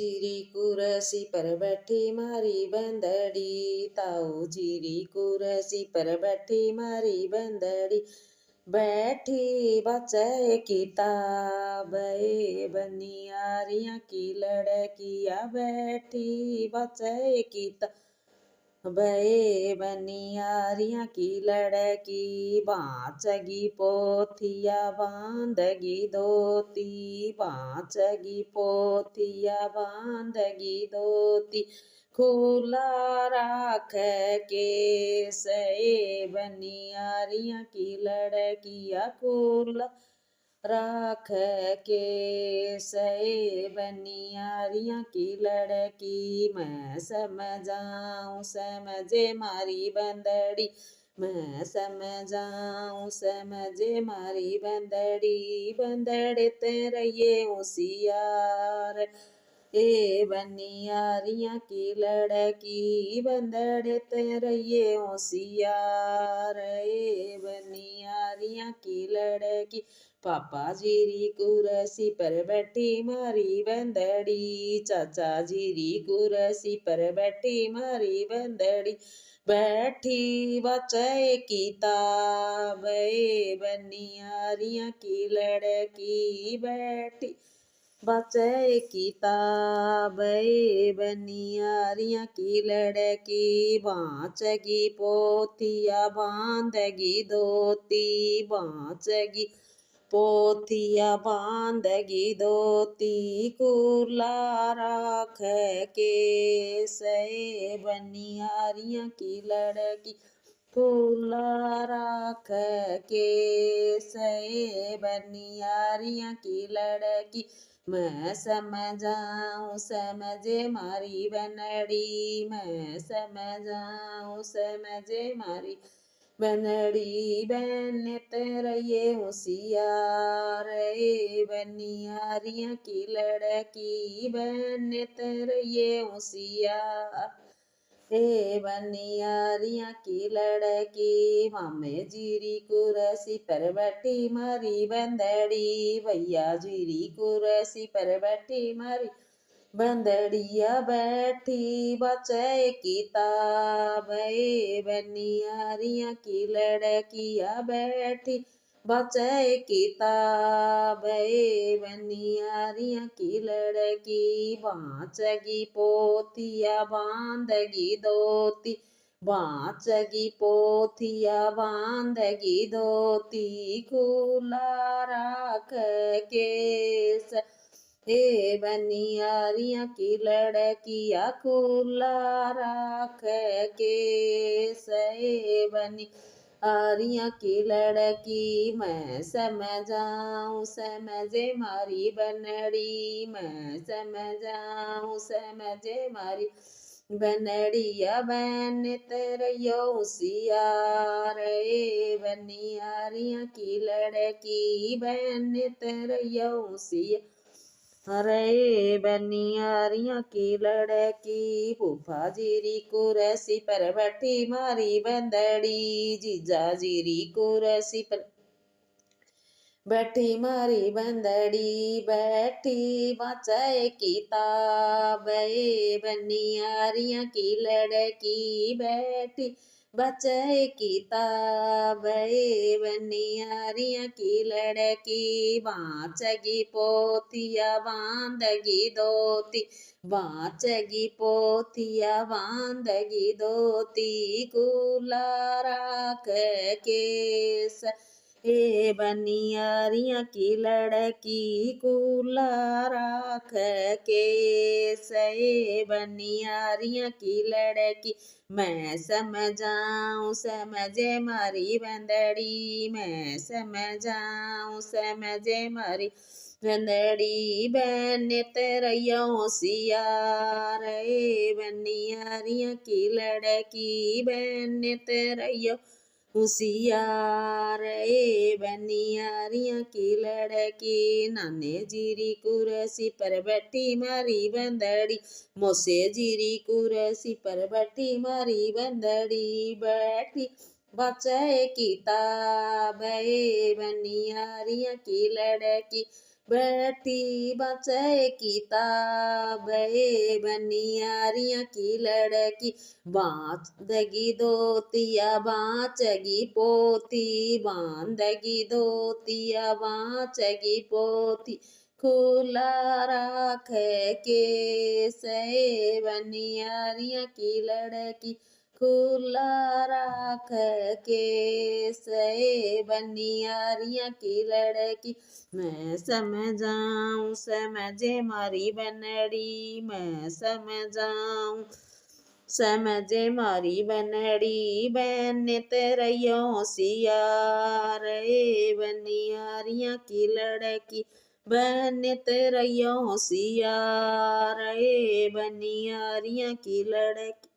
जीरी कुरसी पर बैठी मारी बंदड़ी, ताऊ जीरी कुरसी पर बैठी मारी बंदड़ी, बैठी बचे किताब बनियारियां की लड़किया, बैठी बचे किताब बनियारियां की लड़की, बाँचगी पोथिया बांधगी धोती, बाँचगी पोथिया बांधगी धोती, खुला राख के से बनियारियां की लड़किया, खुला राख के से बनियारियां की लड़की, मैं समझाऊं समझे मारी बंदड़ी, मैं समझाऊं समझे मारी बंदड़ी, बंदड़े तेरे ये होशियार बनियारियां की लड़की, बंदड़े तेरे ये होशियार बनियारियां की लड़की, पापा जीरी कुरसी पर बैठी मारी बंदड़ी, चाचा जीरी कुरसी पर बैठी मारी बंदड़ी, बैठी बचे किताब बनियारियां की लड़की, बैठी बचे किताब बनियारियां की लड़की, बाँचगी पोथिया बांधगी धोती, बाँचगी पोथिया बांधगी धोती, खुला राख के से बनियारियां की लड़की, खुला राख के से बनियारियां की लड़की, मैं समझाऊं समझे मारी बनड़ी, मैं समझाऊं समझे मारी बनड़ी, बन तेरा ये होशियार बनियारियां की लड़की, बन तेरा ये होशियार बनियारियां की लड़की, मामे जीरी कुरसी पर बैठी मारी बंदड़ी, भैया जीरी कुरसी पर बैठी मारी बंदड़िया, बैठी बचे किताब बनियारियां की लड़किया, बैठी बचे किताब बनियारियां की लड़की, बाँचगी पोथिया बांधगी धोती, बाँचगी पोथिया बांधगी धोती, खुला राख के बनियारियां की लड़किया, खुला राख के से बनियारियां की लड़की, मैं समझाऊं समझे मारी बनड़ी, मैं समझाऊं समझे मारी बनड़िया, बन तेरे यो होशियार बनियारियां की लड़की, बन तेरे यो होशियार अरे बनियारियां की लड़की, फूफा जीरी कुरसी पर बैठी मारी बंदड़ी, जीजा जीरी कुरसी पर बैठी मारी बंदड़ी, बैठी बचे किताब बनियारियां की लड़की, बैठी बचे किताब बनियारियां की लड़की, बाँचगी पोथिया बांधगी धोती, बाँचगी पोथिया बांधगी धोती, खुला राख के बनियारियां की लड़की, खुला राख के से बनियारियां की लड़की, मैं समझाऊं समझे मारी बंदड़ी, मैं समझाऊं समझे मारी बंदड़ी, बन तेरा होशियार बनियारियां की लड़की, बन तेरा होशियार बनियारियां की लड़की, नाने जीरी कुरसी पर बैठी मारी बंदड़ी, मोसे जीरी कुरसी पर बैठी मारी बंदड़ी, बैठी बचे किताब बनियारियां की लड़की, बैठी बचे किताब ए बनियारियां की लड़की बांधगी धोतिया बांचगी पोती बांधगी धोतिया बांचगी पोती खुला राख के से बनियारियां की लड़की खुला राख के से बनियारियां की लड़की मैं समझाऊं समझे मारी बनड़ी मैं समझाऊं समझे मारी बनड़ी बहन तेरैयो होशियार ए बनियारियां की लड़की बहन तेरैयो होशियार ए बनियारियां की लड़की।